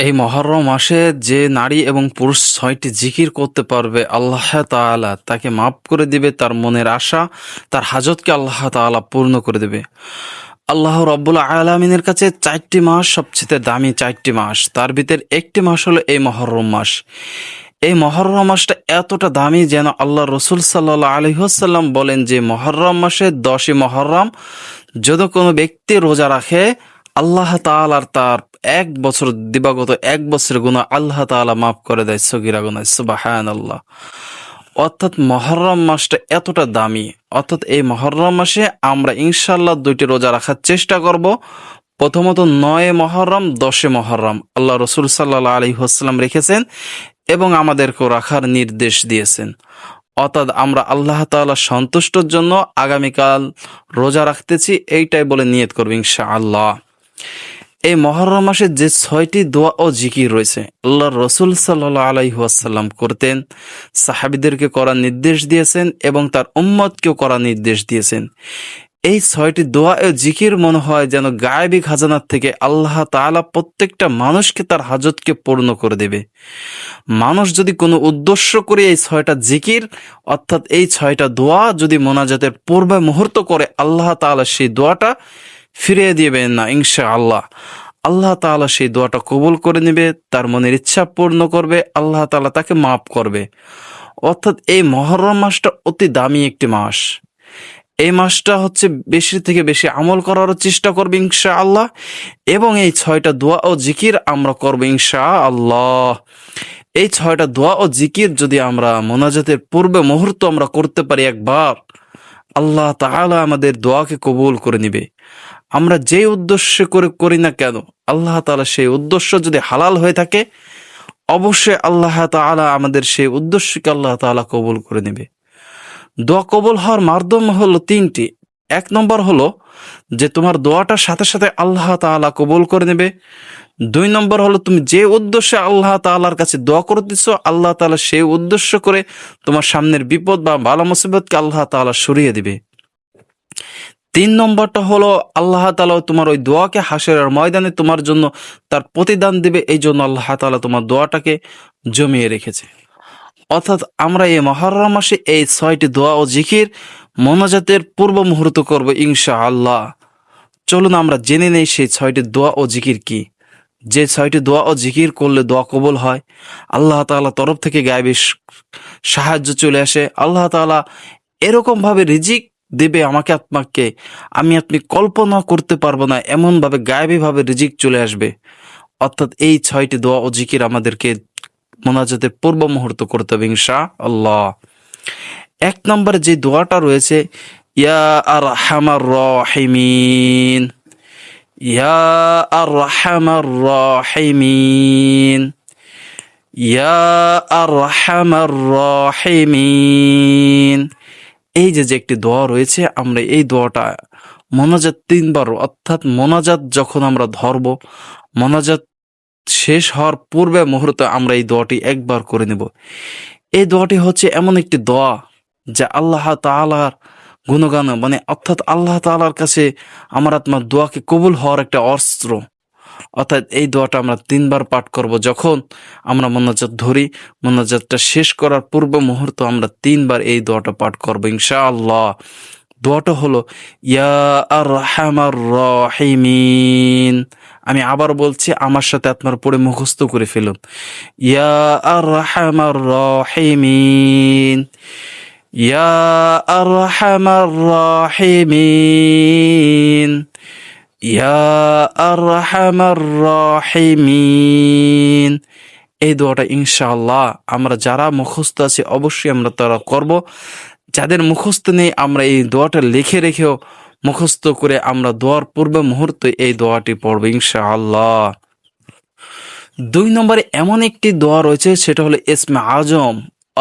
এই মহররম মাসে যে নারী এবং পুরুষ ৬টি জিকির করতে পারবে, আল্লাহ তাআলা তাকে মাফ করে দিবে, তার মনের আশা, তার হাজতকে আল্লাহ তাআলা পূর্ণ করে দেবে। আল্লাহ রব্বুল আলামিনের কাছে ৪টি মাস সবচেয়ে দামি ৪টি মাস, তার ভিতর একটি মাস হলো এই মহররম মাস। এই মহররম মাসটা এতটা দামি যেন আল্লাহ রসুল সাল্লাল্লাহু আলাইহি ওয়াসাল্লাম বলেন যে মহররম মাসে ১০ই মহররম যদি কোনো ব্যক্তি রোজা রাখে, আল্লাহ তাআলার তার দিবাগত এক বছরের গুনাহ আল্লাহ তাআলা মাফ করে দেয়, সগীরা গুনাহ। সুবহানাল্লাহ। অর্থাৎ মহররম মাসটা এতটা দামি। অর্থাৎ এই মহররম মাসে আমরা ইনশাআল্লাহ ২টি রোজা রাখার চেষ্টা করব। প্রথমত ৯ মহররম, ১০ মহররম আল্লাহ রসুল সাল্লাল্লাহু আলাইহি ওয়াসাল্লাম রেখেছেন এবং আমাদেরকেও রাখার নির্দেশ দিয়েছেন। অর্থাৎ আমরা আল্লাহ তাআলার সন্তুষ্টর জন্য আগামীকাল রোজা রাখতেছি, এইটাই বলে নিয়ত করব ইনশাআল্লাহ। এই মহররম মাসে যে ৬টি দোয়া ও জিকির রয়েছে, আল্লাহ রসুল সাল্লাল্লাহু আলাইহি ওয়াসাল্লাম করতেন, সাহাবীদেরকে করার নির্দেশ দিয়েছেন এবং তার উম্মতকেও করার নির্দেশ দিয়েছেন। এই ৬টি দোয়া ও জিকির মনে হয় যেন গায়েবী খাজানার থেকে আল্লাহ তাআলা প্রত্যেকটা মানুষকে তার হাজতকে পূর্ণ করে দেবে। মানুষ যদি কোনো উদ্দেশ্য করে এই ৬টা জিকির অর্থাৎ এই ৬টা দোয়া যদি মোনাজাতের পূর্বে মুহূর্ত করে, আল্লাহ তাআলা সেই দোয়াটা ফিরিয়ে দিবেন না ইনশাআল্লাহ। আল্লাহ তাআলা সেই দোয়াটা কবুল করে নেবে, তার মনের ইচ্ছা পূর্ণ করবে, আল্লাহ তাআলা তাকে মাফ করবে। অর্থাৎ এই মহররম মাসটা অতি দামি একটি মাস। এই মাসটা হচ্ছে বেশি থেকে বেশি আমল করারও চেষ্টা করবে ইনশাআল্লাহ এবং এই ৬টা দোয়া ও জিকির আমরা করবো ইনশাআল্লাহ। এই ৬টা দোয়া ও জিকির যদি আমরা মোনাজাতের পূর্বে মুহূর্ত আমরা করতে পারি একবার, আল্লাহ তাআলা আমাদের দোয়াকে কবুল করে নিবে। আমরা যেই উদ্দেশ্যে করি না কেন, আল্লাহ তাআলা সেই উদ্দেশ্য যদি হালাল হয়ে থাকে, অবশ্যই আল্লাহ তাআলা আমাদের সেই উদ্দেশ্যকে আল্লাহ তাআলা কবুল করে নেবে। দোয়া কবুল হওয়ার মাধ্যম হলো ৩টি। ১ নম্বর হলো যে তোমার দোয়াটার সাথে সাথে আল্লাহ তাআলা কবুল করে নেবে। ২ নম্বর হলো তুমি যে উদ্দেশ্যে আল্লাহ তাআলার কাছে দোয়া করতেছ, আল্লাহ তাআলা সেই উদ্দেশ্য করে তোমার সামনের বিপদ বা বালা মুসিবতকে আল্লাহ তাআলা সরিয়ে দিবে। ৩ নম্বরটা হলো আল্লাহ তাআলা তোমার ওই দোয়াকে হাশরের ময়দানে তোমার জন্য তার প্রতিদান দিবে, এই জন্য আল্লাহ তাআলা তোমার দোয়াটাকে জমিয়ে রেখেছে। অর্থাৎ আমরা এই মহররম মাসে এই ৬টি দোয়া ও জিকির মোনাজাতের পূর্ব মুহূর্ত করব ইনশাআল্লাহ। চলুন আমরা জেনে নেই সেই ৬টি দোয়া ও জিকির কি। যে ৬টি দোয়া ও জিকির করলে দোয়া কবুল হয়, আল্লাহ তাআলা তরফ থেকে গায়েবী সাহায্য চলে আসে, আল্লাহ তাআলা এরকমভাবে রিজিক দেবে আমাকে আপনাকে, আপনি কল্পনা করতে পারবো না, এমনভাবে গায়েবীভাবে রিজিক চলে আসবে। অর্থাৎ এই ৬টি দোয়া ও জিকির আমাদেরকে মোনাজাতের পূর্ব মুহূর্ত করতে হবে ইনশাআল্লাহ। ১ নম্বরে যে দোয়াটা রয়েছে, ইয়া আরহামার রাহিমিন, ইয়া আরহামার রাহিমিন, ইয়া আরহামার রাহিমিন। এই যে একটি দোয়া রয়েছে, আমরা এই দোয়াটা মোনাজাত ৩ বার, অর্থাৎ মোনাজাত যখন আমরা ধরব, মোনাজাত শেষ হওয়ার পূর্বে মুহূর্তে আমরা এই দোয়াটি একবার করে নেব। এই দোয়াটি হচ্ছে এমন একটি দোয়া যা আল্লাহ তাআলার গুণগান, অর্থাৎ আল্লাহ তাআলার কাছে আমার আত্মার দোয়াকে কবুল হওয়ার একটা অস্ত্র। অর্থাৎ এই দোয়াটা আমরা ৩ বার পাঠ করব। যখন আমরা মোনাজাত ধরি, মোনাজাতটা শেষ করার পূর্ব মুহূর্ত আমরা ৩ বার এই দোয়াটা পাঠ করব ইনশাআল্লাহ। দোয়াটা হলো ইয়া আরহামার রাহিমিন। আমি আবার বলছি, আমার সাথে আপনার পড়ে মুখস্থ করে ফেলুন। ইয়া আরহামার রাহিমিন, ইয়া আরহামার রাহিমিন, ইয়া আরহামার রাহিমিন। এই দোয়াটা ইনশাআল্লাহ আমরা যারা মুখস্থ আছি অবশ্যই আমরা তারা করব। যাদের মুখস্থ নেই, আমরা এই দোয়াটা লিখে রেখেও মুখস্থ করে আমরা দোয়ার পূর্বে মুহূর্তে এই দোয়াটি পড়ব ইনশাআল্লাহ। ২ নম্বরে এমন একটি দোয়া রয়েছে, সেটা হলো ইসমে আজম।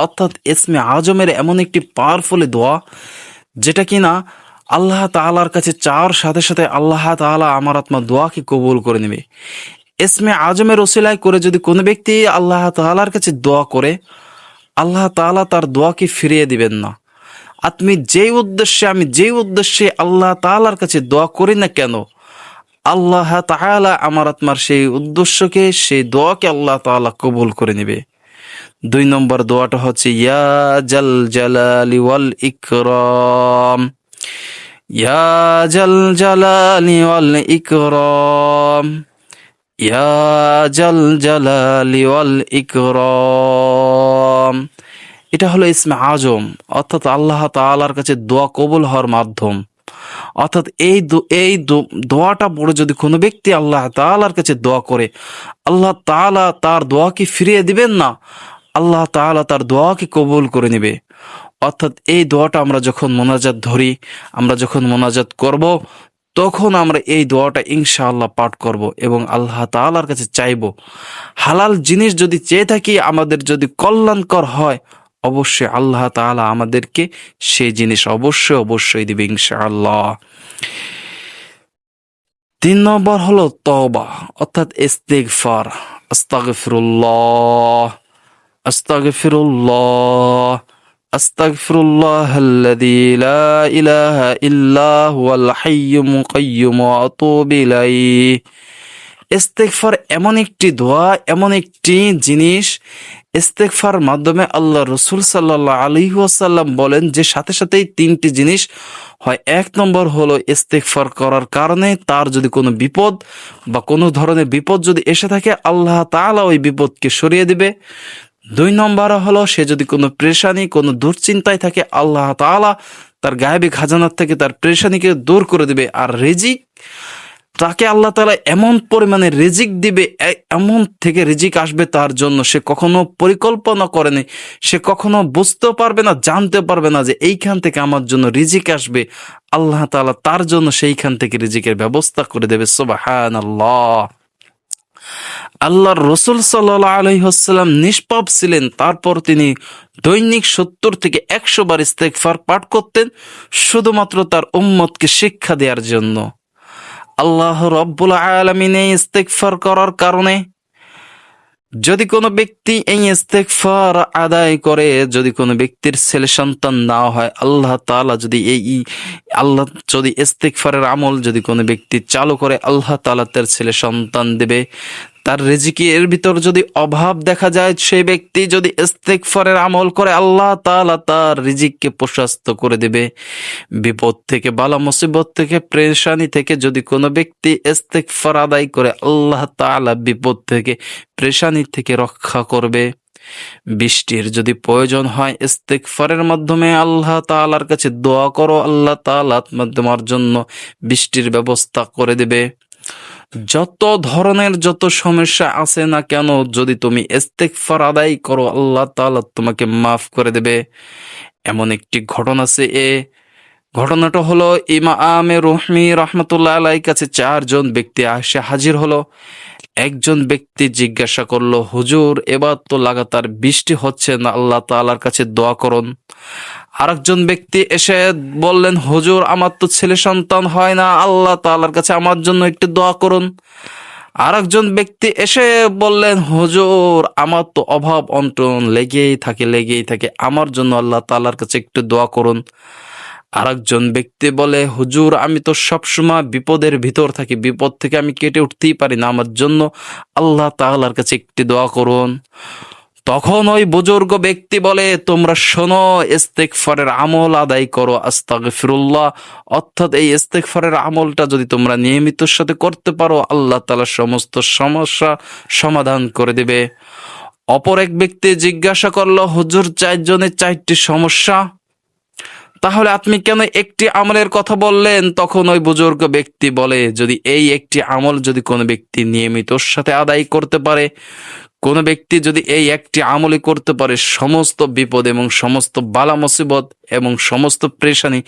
অর্থাৎ ইসমে আজমের এমন একটি পাওয়ারফুল দোয়া যেটা কিনা আল্লাহ তাআলার কাছে চাওয়ার সাথে সাথে আল্লাহ তাআলা আমার আত্মার দোয়াকে কবুল করে নেবে। ইসমে আজমের ওসিলায় করে যদি কোনো ব্যক্তি আল্লাহ তাআলার কাছে দোয়া করে, আল্লাহ তাআলা তার দোয়াকে ফিরিয়ে দিবেন না। আমি যেই উদ্দেশ্যে আল্লাহ তাআলার কাছে দোয়া করি না কেন, আল্লাহ তাআলা আমার আত্মার সেই উদ্দেশ্যকে, সেই দোয়াকে আল্লাহ তাআলা কবুল করে নেবে। 2 নম্বর দোয়াটা হচ্ছে ইয়া জাল জালালি ওয়াল ইকরাম, ইয়া জাল জালালি ওয়াল ইকরাম, ইয়া জাল জালালি ওয়াল ইকরাম। এটা হলো ইসমে আজম, অর্থাৎ আল্লাহ তাআলার কাছে দোয়া কবুল হওয়ার মাধ্যম। অর্থাৎ এই দোয়াটা পড়ে যদি কোনো ব্যক্তি আল্লাহ তাআলার কাছে দোয়া করে, আল্লাহ তাআলা তার দোয়াকে ফিরিয়ে দিবেন না, আল্লাহ তাআলা তার দোয়াকে কবুল করে নেবে। অর্থাৎ এই দোয়াটা আমরা যখন মোনাজাত ধরি, আমরা যখন মোনাজাত করব, তখন আমরা এই দোয়াটা ইনশাআল্লাহ পাঠ করব এবং আল্লাহ তাআলার কাছে চাইব। হালাল জিনিস যদি চেয়ে থাকি, আমাদের যদি কল্যাণকর হয়, অবশ্যই আল্লাহ তাআলা আমাদেরকে সেই জিনিস অবশ্যই দিবে ইনশাআল্লাহ। 3 নম্বর হলো তওবা, অর্থাৎ ইস্তিগফার। আস্তাগফিরুল্লাহ, আস্তাগফিরুল্লাহ, আস্তাগফিরুল্লাহাল্লাযী লা ইলাহা ইল্লা হুয়াল হাইয়্যুল কাইয়্যুম ওয়া আতুবু ইলাইহি। ইস্তেগফার এমন একটি দোয়া, এমন একটি জিনিস, ইস্তেগফার মাধ্যমে আল্লাহ রসুল সাল্লাল্লাহু আলাইহি ওয়াসাল্লাম বলেন যে সাথে সাথেই 3টি জিনিস হয়। 1 নম্বর হলো ইস্তেগফার করার কারণে তার যদি কোনো বিপদ বা কোনো ধরনের বিপদ যদি এসে থাকে, আল্লাহ তাআলা ওই বিপদকে সরিয়ে দিবে। 2 নম্বর হলো সে যদি কোনো পেরেশানি, কোনো দুশ্চিন্তায় থাকে, আল্লাহ তাআলা তার গায়েবী খাজানার থেকে তার পেরেশানিকে দূর করে দিবে। আর রিজিক, তাকে আল্লাহ তাআলা এমন পরিমাণে রিজিক দিবে, এমন থেকে রিজিক আসবে তার জন্য সে কখনো পরিকল্পনা করেনি, সে কখনো বুঝতেও পারবে না, জানতে পারবে না যে এইখান থেকে আমার জন্য রিজিক আসবে। আল্লাহ তাআলা তার জন্য সেইখান থেকে রিজিকের ব্যবস্থা করে দেবে। সুবহানাল্লাহ। আল্লাহর রসুল সাল্লাল্লাহু আলাইহি ওয়াসাল্লাম নিষ্পাপ ছিলেন, তারপর তিনি দৈনিক 70 থেকে 100 বার ইস্তেগফার পাঠ করতেন, শুধুমাত্র তার উম্মতকে শিক্ষা দেওয়ার জন্য। আল্লাহ রব্বুল আলামিন এই ইস্তেগফার করার কারণে যদি কোনো ব্যক্তি এই ইস্তেগফার আদায় করে, যদি কোনো ব্যক্তির ছেলে সন্তান না হয়, আল্লাহ তাআলা যদি আল্লাহ যদি ইস্তেগফারের আমল যদি কোনো ব্যক্তি চালু করে, আল্লাহ তাআলা তার ছেলে সন্তান দেবে। তার রিজিকের ভিতর যদি অভাব দেখা যায়, সেই ব্যক্তি যদি ইস্তেগফারের আমল করে, আল্লাহ তাআলা তার রিজিককে প্রশস্ত করে দেবে। বিপদ থেকে, বালা মুসিবত থেকে, পেরেশানি থেকে যদি কোনো ব্যক্তি ইস্তেগফার আদায় করে, আল্লাহ তাআলা বিপদ থেকে, পেরেশানি থেকে রক্ষা করবে। বৃষ্টির যদি প্রয়োজন হয়, ইস্তেগফারের মাধ্যমে আল্লাহ তাআলার কাছে দোয়া করো, আল্লাহ তাআলা তোমার জন্য বৃষ্টির ব্যবস্থা করে দেবে। যত ধরনের যত সমস্যা আছে না কেন, যদি তুমি ইস্তেগফার আদায় করো, আল্লাহ তাআলা তোমাকে মাফ করে দেবে। এমন একটি ঘটনা আছে, ঘটনাটা হলো ইমামে রুহমি রাহমাতুল্লাহ আলাইহির কাছে 4 জন ব্যক্তি এসে হাজির হলো। একজন ব্যক্তি জিজ্ঞাসা করলো, হুজুর এবার তো লাগাতার বৃষ্টি হচ্ছে না, আল্লাহ তাআলার কাছে দোয়া করুন। আরেকজন ব্যক্তি এসে বললেন, হুজুর আমার তো ছেলে সন্তান হয় না, আল্লাহ তাআলার কাছে আমার জন্য একটু দোয়া করুন। আরেকজন ব্যক্তি এসে বললেন, হুজুর আমার তো অভাব অনটন লেগেই থাকে, আমার জন্য আল্লাহ তাআলার কাছে একটু দোয়া করুন। আরেকজন ব্যক্তি বলে, হুজুর আমি তো সবসময় বিপদের ভিতর থাকি, বিপদ থেকে আমি কেটে উঠতেই পারি না, আমার জন্য আল্লাহ তাআলার কাছে একটি দোয়া করুন। তখন ওই বুজুর্গ ব্যক্তি বলে, তোমরা শোনো, ইস্তেগফারের আমল আদায় করো, আস্তাগফিরুল্লাহ। অর্থাৎ এই ইস্তেগফারের আমলটা যদি তোমরা নিয়মিতর সাথে করতে পারো, আল্লাহ তাআলা সমস্ত সমস্যা সমাধান করে দেবে। অপর এক ব্যক্তি জিজ্ঞাসা করলো, হুজুর 4 জনের 4টি সমস্যা, তাহলে আপনি কেন একটি আমলের কথা বললেন? তখন ওই বুজুর্গ ব্যক্তি বলে, যদি এই একটি আমল যদি কোনো ব্যক্তি নিয়মিতর সাথে আদায় করতে পারে, কোনো ব্যক্তি যদি এই একটি আমলই করতে পারে, সমস্ত বিপদ এবং সমস্ত বালা মুসিবত এবং সমস্ত পেরেশানি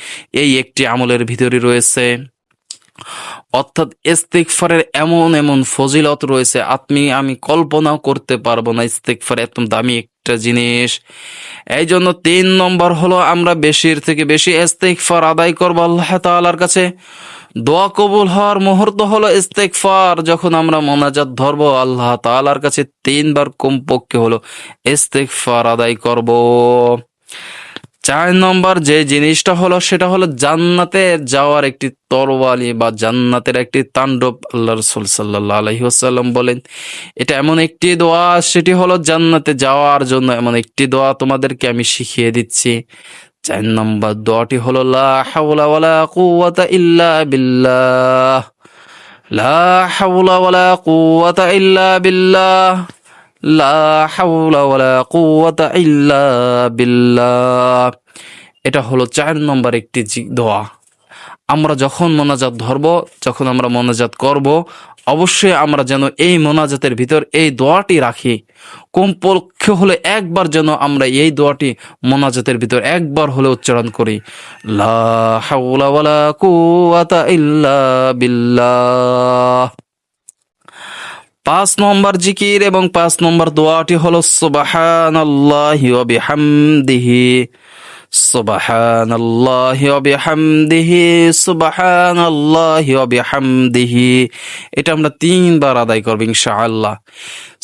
এই একটি আমলের ভিতরে রয়েছে। অর্থাৎ ইস্তেগফারের এমন ফজিলত রয়েছে, আমি কল্পনাও করতে পারবো না। ইস্তেগফার এত দামি একটা জিনিস। এই জন্য 3 নম্বর হলো আমরা বেশির থেকে বেশি ইস্তেগফার আদায় করবো আল্লাহ তাআলার কাছে। দোয়া কবুল হওয়ার মুহূর্ত হলো ইস্তেগফার। যখন আমরা মোনাজাত ধরবো, আল্লাহ তাআলার কাছে 3 বার কমপক্ষে হলো ইস্তেগফার আদায় করব। 4 নম্বর যে জিনিসটা হলো সেটা হলো জান্নাতে যাওয়ার একটি তরবারি বা জান্নাতের একটি তাণ্ডব। আল্লাহ রাসূল সাল্লাল্লাহু আলাইহি ওয়াসাল্লাম বলেন এটা এমন একটি দোয়া, সেটি হলো জান্নাতে যাওয়ার জন্য এমন একটি দোয়া তোমাদেরকে আমি শিখিয়ে দিচ্ছি। 4 নম্বর দোয়াটি হলো লা হাওলা ওয়ালা কুওয়াতা ইল্লা বিল্লাহ, লা হাওলা ওয়ালা কুওয়াতা ইল্লা বিল্লাহ, লা হাওলা ওয়ালা কুওয়াতা ইল্লা বিল্লাহ। এটা হলো 4 নম্বর একটি দোয়া। আমরা যখন মোনাজাত ধরব, যখন আমরা মোনাজাত করব, অবশ্যই আমরা যেন এই মোনাজাতের ভিতর এই দোয়াটি রাখি। কমপক্ষে হলে একবার যেন আমরা এই দোয়াটি মোনাজাতের ভিতর একবার হলে উচ্চারণ করি, লা হাওলা ওয়ালা কুওয়াতা ইল্লা বিল্লাহ। 5 নম্বর জিকির এবং 5 নম্বর দোয়াটি হলো সুবহানাল্লাহি ওয়া বিহামদিহি, সুবহানাল্লাহি ওয়া বিহামদিহি, সুবহানাল্লাহি ওয়া বিহামদিহি। এটা আমরা 3 বার আদায় করব ইনশাআল্লাহ।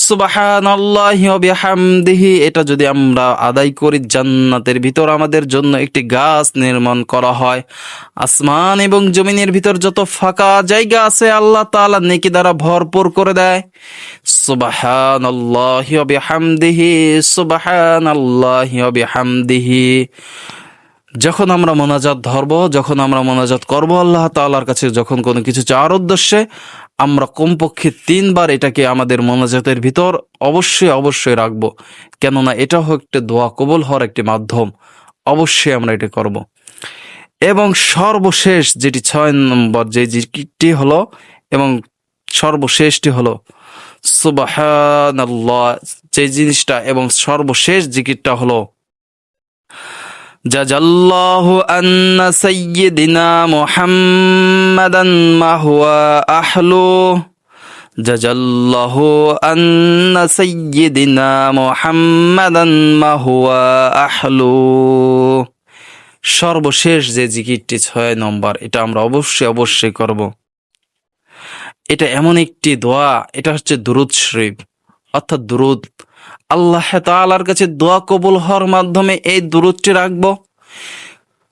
সুবহানাল্লাহি ওয়া বিহামদিহি এটা যদি আমরা আদায় করি, জান্নাতের ভিতর আমাদের জন্য একটি গাছ নির্মাণ করা হয়। আসমান এবং জমিনের ভিতর যত ফাঁকা জায়গা আছে আল্লাহ তাআলা নেকি দ্বারা ভরপুর করে দেয়। সুবহানাল্লাহি ওয়া বিহামদিহি, সুবহানাল্লাহি ওয়া বিহামদিহি। যখন আমরা মোনাজাত ধরব, যখন আমরা মোনাজাত করব আল্লাহ তাআলার কাছে, যখন কোনো কিছু চাওয়ার উদ্দেশ্যে, আমরা কমপক্ষে 3 বার এটাকে আমাদের মোনাজাতের ভিতর অবশ্যই রাখব। কেননা এটা হোক একটা দোয়া কবুল হওয়ার একটি মাধ্যম। অবশ্যই আমরা এটা করব। এবং সর্বশেষ যেটি 6 নম্বর যে জিকিরটি হলো এবং সর্বশেষটি হলো সুবহানাল্লাহ, যে জিনিসটা এবং সর্বশেষ জিকিরটা হলো জাজাল্লাহু আন্না সাইয়্যিদিনা মুহাম্মাদান মা হুয়া আহলু, জাজাল্লাহু আন্না সাইয়্যিদিনা মুহাম্মাদান মা হুয়া আহলু। সর্বশেষ যে জিকিরটি 6 নম্বর, এটা আমরা অবশ্যই করব। এটা এমন একটি দোয়া, এটা হচ্ছে দুরূদ শরীফ, অর্থাৎ দুরূদ। আল্লাহ তাআলার কাছে দোয়া কবুল হওয়ার মাধ্যমে এই দুরূদটি রাখবো।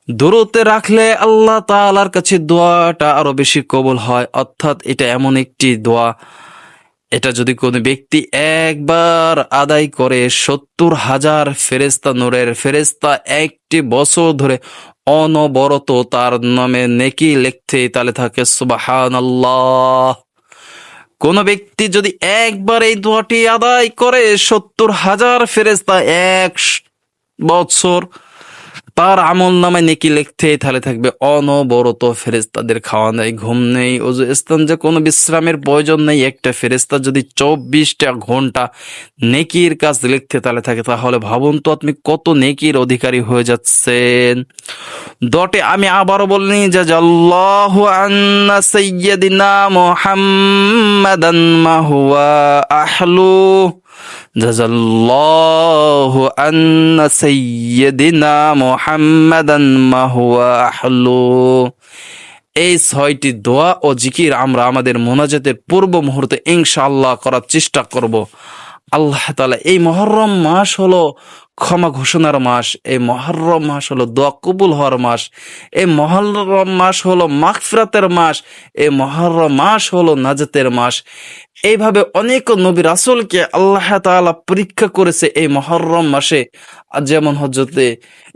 দুরূদে রাখলে আল্লাহ তাআলার কাছে দোয়াটা আরো বেশি কবুল হয়। অর্থাৎ এটা এমন একটি দোয়া, এটা যদি কোনো ব্যক্তি একবার আদায় করে 70,000 ফেরেশতা, নূরের ফেরেশতা 1টি বছর ধরে অনবরত তার নামে নেকি লিখতে তালে থাকে। সুবহানাল্লাহ। কোন ব্যক্তি যদি একবার এই দোয়াটি আদায় করে 70,000 ফেরেশতা 1 বছর তার আমল নামায় নেকি লিখতে তাহলে থাকবে অনবরত। ফেরেশতাদের খাওয়া নেই, ঘুম নেই, ওযু ইস্তেঞ্জা, কোনো বিশ্রামের প্রয়োজন নেই। একটা ফেরেশতা যদি 24টা ঘন্টা নেকির কাজ লিখতে তাহলে থাকে, তাহলে ভাবুন তো আপনি কত নেকির অধিকারী হয়ে যাচ্ছেন। দোয়াটি আমি আবারও বলিনি, জাজাল্লাহু আন্না সাইয়্যিদিনা মুহাম্মাদান মা হুয়া আহলু, জাজাল্লাহু আন্না সাইয়্যিদিনা মুহাম্মাদান মা হুয়া আহলু। এই 6টি দোয়া ও জিকির আমরা আমাদের মোনাজাতের পূর্ব মুহূর্তে ইনশাআল্লাহ করার চেষ্টা করব। আল্লাহ তাআলা, এই মুহররম মাস হলো ক্ষমা ঘোষণার মাস, এই মুহররম মাস হলো দোয়া কবুল হওয়ার মাস, এই মুহররম মাস হলো মাগফিরাতের মাস, এই মুহররম মাস হলো নাজাতের মাস। এইভাবে অনেক নবী রাসূলকে আল্লাহ তাআলা পরীক্ষা করেছে এই মুহররম মাসে। যেমন হযরতে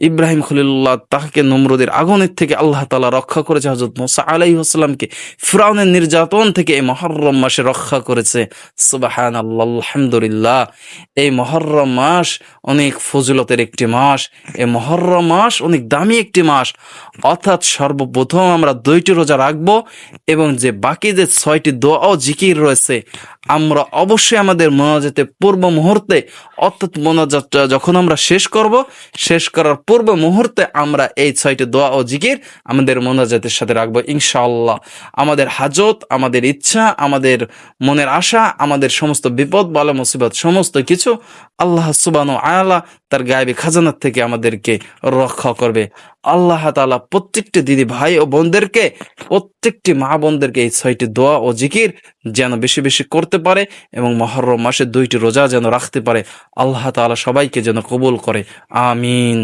ইব্রাহিম খলিলুল্লাহ, তাকে নমরুদের আগুনের থেকে আল্লাহ তাআলা রক্ষা করেছে। হযরত মুসা আলাইহিস সালামকে ফিরআউনের নির্যাতন থেকে এই মুহররম মাসে রক্ষা করেছে। সুবহানাল্লাহ, আলহামদুলিল্লাহ। এই মুহররম মাস অনেক ফজিলতের একটি মাস, এই মুহররম মাস অনেক দামি একটি মাস। অর্থাৎ সর্বপ্রথম আমরা 2টি রোজা রাখবো এবং যে বাকি যে 6টি দোয়া ও জিকির রয়েছে আমরা অবশ্যই আমাদের মোনাজাতের পূর্ব মুহূর্তে, অর্থাৎ মোনাজাতটা যখন আমরা শেষ করব, শেষ করার পূর্ব মুহূর্তে আমরা এই 6টি দোয়া ও জিকির আমাদের মোনাজাতের সাথে রাখবো ইনশাআল্লাহ। আমাদের হাজত, আমাদের ইচ্ছা, আমাদের মনের আশা, আমাদের সমস্ত বিপদ বালা মুসিবত সমস্ত কিছু আল্লাহ সুবহানাহু ওয়া তাআলা তার গায়েবী খাজানার থেকে আমাদেরকে রক্ষা করবে। আল্লাহ তাআলা প্রত্যেকটি দিদি ভাই ও বোনদেরকে, প্রত্যেকটি মা বোনদেরকে এই 6টি দোয়া ও জিকির যেন বেশি বেশি করতে পারে এবং মুহররম মাসে 2টি রোজা যেন রাখতে পারে। আল্লাহ তাআলা সবাইকে যেন কবুল করে, আমিন।